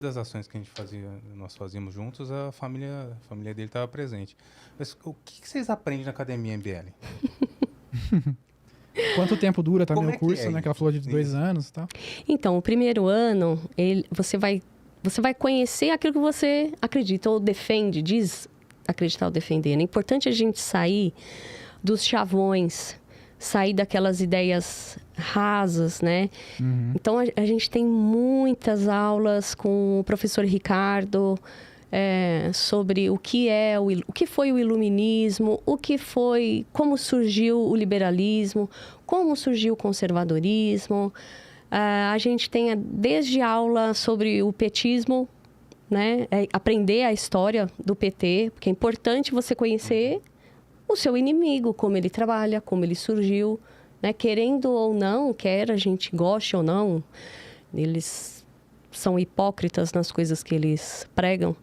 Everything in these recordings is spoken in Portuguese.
Das ações que nós fazíamos juntos, a família dele estava presente. Mas o que vocês aprendem na Academia MBL? Quanto tempo dura também o curso, é né? Que ela falou de 2 anos e tal. Então, o primeiro ano, você vai conhecer aquilo que você acredita ou defende, diz acreditar ou defender. É importante a gente sair dos chavões, sair daquelas ideias rasas, né? Uhum. Então, a gente tem muitas aulas com o professor Ricardo sobre o que foi o iluminismo, como surgiu o liberalismo, como surgiu o conservadorismo. A gente tem desde aula sobre o petismo, né? Aprender a história do PT, porque é importante você conhecer o seu inimigo, como ele trabalha, como ele surgiu, né? Querendo ou não, quer a gente goste ou não, eles são hipócritas nas coisas que eles pregam.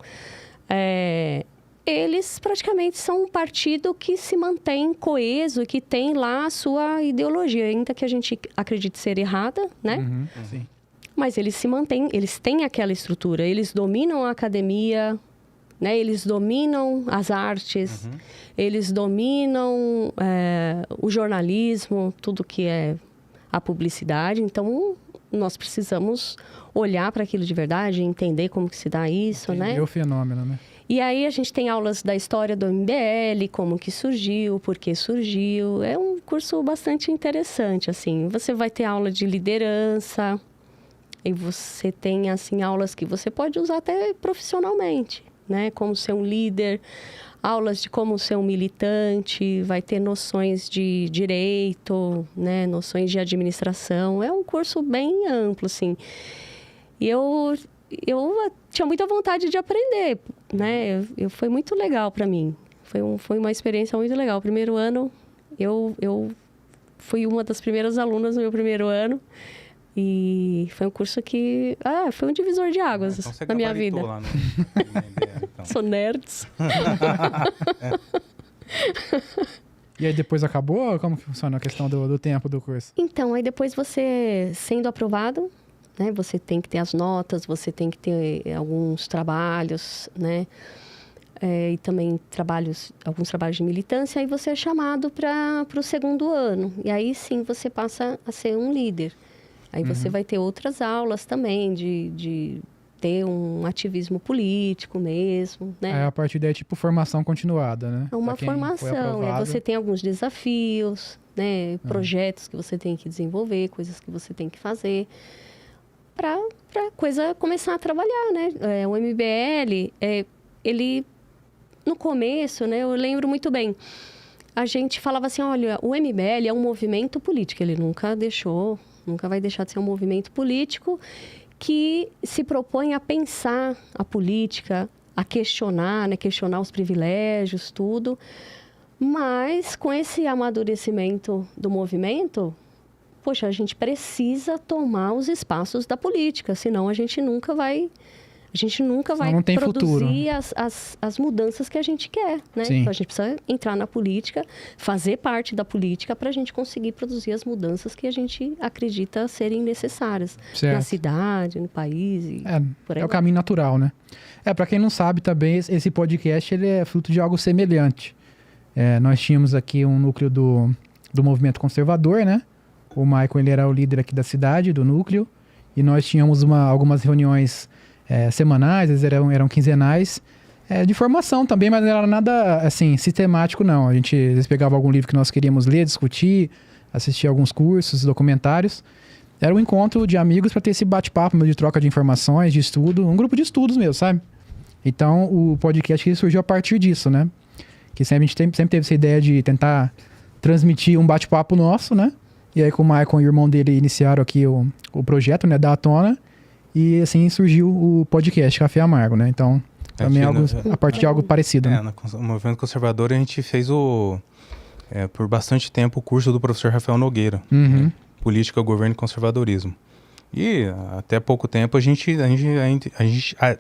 Eles praticamente são um partido que se mantém coeso e que tem lá a sua ideologia, ainda que a gente acredite ser errada, né? Sim. Mas eles se mantêm, eles têm aquela estrutura, eles dominam a academia, né? Eles dominam as artes, eles dominam o jornalismo, tudo que é a publicidade. Então, nós precisamos olhar para aquilo de verdade, entender como que se dá isso, né? É o fenômeno, né? E aí a gente tem aulas da história do MBL, como que surgiu, por que surgiu. É um curso bastante interessante, assim. Você vai ter aula de liderança e você tem, assim, aulas que você pode usar até profissionalmente, né? Como ser um líder, aulas de como ser um militante, vai ter noções de direito, né? Noções de administração. É um curso bem amplo, assim. E eu tinha muita vontade de aprender, né? Foi muito legal para mim. Foi uma experiência muito legal. O primeiro ano, eu fui uma das primeiras alunas no meu primeiro ano. E foi um curso que... foi um divisor de águas então na minha vida. Lá no MBL, então. Sou nerds. E aí depois acabou? Como que funciona a questão do tempo do curso? Então, aí depois você sendo aprovado, né? Você tem que ter as notas, você tem que ter alguns trabalhos, né? E também alguns trabalhos de militância. Aí você é chamado para o segundo ano. E aí sim você passa a ser um líder. Aí você vai ter outras aulas também de ter um ativismo político mesmo, né? A partir daí é tipo formação continuada, né? É uma formação. Aí você tem alguns desafios, né? Projetos que você tem que desenvolver, coisas que você tem que fazer para a coisa começar a trabalhar, né? O MBL, ele no começo, né? Eu lembro muito bem. A gente falava assim, olha, o MBL é um movimento político. Ele nunca vai deixar de ser um movimento político que se propõe a pensar a política, a questionar, né? Questionar os privilégios, tudo. Mas com esse amadurecimento do movimento, poxa, a gente precisa tomar os espaços da política, senão a gente nunca vai produzir as mudanças que a gente quer, né? Sim. Então, a gente precisa entrar na política, fazer parte da política para a gente conseguir produzir as mudanças que a gente acredita serem necessárias. Certo. Na cidade, no país e por aí É o vai. caminho natural, né? Para quem não sabe também, esse podcast ele é fruto de algo semelhante. Nós tínhamos aqui um núcleo do movimento conservador, né? O Maicon, ele era o líder aqui da cidade, do núcleo, e nós tínhamos algumas reuniões semanais, às vezes eram quinzenais, de formação também, mas não era nada, assim, sistemático, não. A gente, às vezes, pegava algum livro que nós queríamos ler, discutir, assistir alguns cursos, documentários. Era um encontro de amigos para ter esse bate-papo, de troca de informações, de estudo, um grupo de estudos mesmo, sabe? Então, o podcast surgiu a partir disso, né? Que a gente sempre teve essa ideia de tentar transmitir um bate-papo nosso, né? E aí com o Maicon e o irmão dele iniciaram aqui o projeto, né, da Atona. E assim surgiu o podcast Café Amargo, né? Então, também a partir de algo parecido. Né? No movimento conservador a gente fez por bastante tempo o curso do professor Rafael Nogueira. Né? Política, Governo e Conservadorismo. E até pouco tempo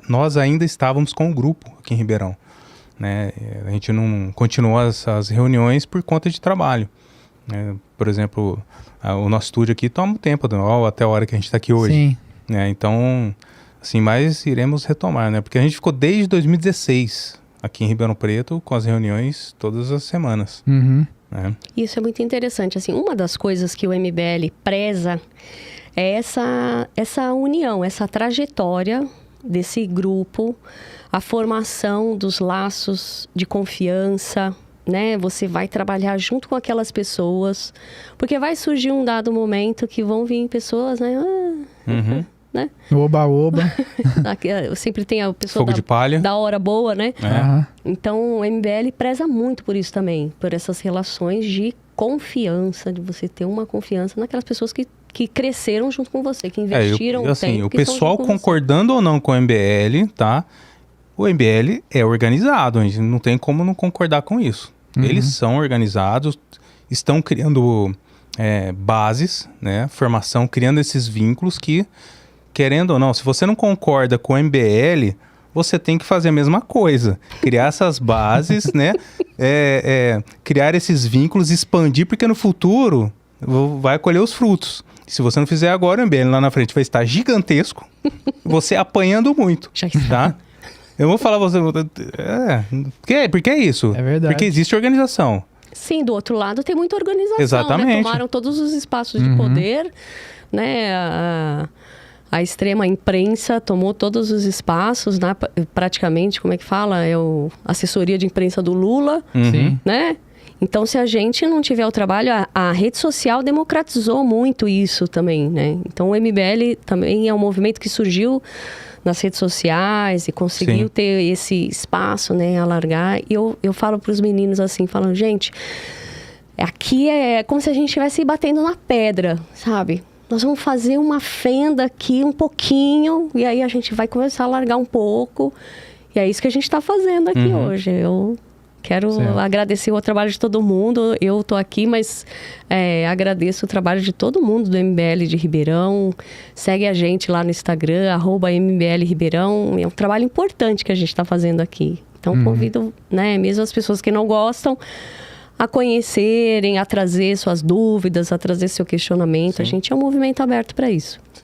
nós ainda estávamos com o grupo aqui em Ribeirão. Né? A gente não continuou as reuniões por conta de trabalho. Né? Por exemplo, o nosso estúdio aqui toma um tempo, até a hora que a gente está aqui hoje. Sim. Então, assim, mas iremos retomar, né? Porque a gente ficou desde 2016 aqui em Ribeirão Preto com as reuniões todas as semanas. Uhum. Né? Isso é muito interessante. Assim, uma das coisas que o MBL preza é essa união, essa trajetória desse grupo, a formação dos laços de confiança, né? Você vai trabalhar junto com aquelas pessoas, porque vai surgir um dado momento que vão vir pessoas, né? Uhum. Né? Oba-oba. Sempre tem a pessoa Fogo de palha. da hora boa, né? Aham. Então, o MBL preza muito por isso também, por essas relações de confiança, de você ter uma confiança naquelas pessoas que cresceram junto com você, que investiram assim, tempo. o que estão pessoal junto com você. concordando ou não com o MBL, tá? O MBL é organizado, a gente não tem como não concordar com isso. Uhum. Eles são organizados, estão criando bases, né? Formação, criando esses vínculos que, querendo ou não, se você não concorda com o MBL, você tem que fazer a mesma coisa. Criar essas bases, né? Criar esses vínculos, expandir, porque no futuro vai colher os frutos. Se você não fizer agora, o MBL lá na frente vai estar gigantesco, você apanhando muito, Já está. tá? Eu vou falar você... Porque é isso. É verdade. Porque existe organização. Sim, do outro lado tem muita organização. Exatamente. Né? Tomaram todos os espaços de poder, né? A extrema imprensa tomou todos os espaços, né? Praticamente, como é que fala? É a assessoria de imprensa do Lula, Sim. né? Então, se a gente não tiver o trabalho, a rede social democratizou muito isso também, né? Então, o MBL também é um movimento que surgiu nas redes sociais e conseguiu Sim. ter esse espaço, né? Alargar. E eu falo para os meninos assim, falando, gente, aqui é como se a gente estivesse batendo na pedra, sabe? Nós vamos fazer uma fenda aqui um pouquinho e aí a gente vai começar a largar um pouco. E é isso que a gente está fazendo aqui hoje. Eu quero agradecer o trabalho de todo mundo. Eu estou aqui, mas agradeço o trabalho de todo mundo do MBL de Ribeirão. Segue a gente lá no Instagram, @MBL Ribeirão. É um trabalho importante que a gente está fazendo aqui. Então, convido, né, mesmo as pessoas que não gostam, a conhecerem, a trazer suas dúvidas, a trazer seu questionamento. Sim. A gente é um movimento aberto para isso.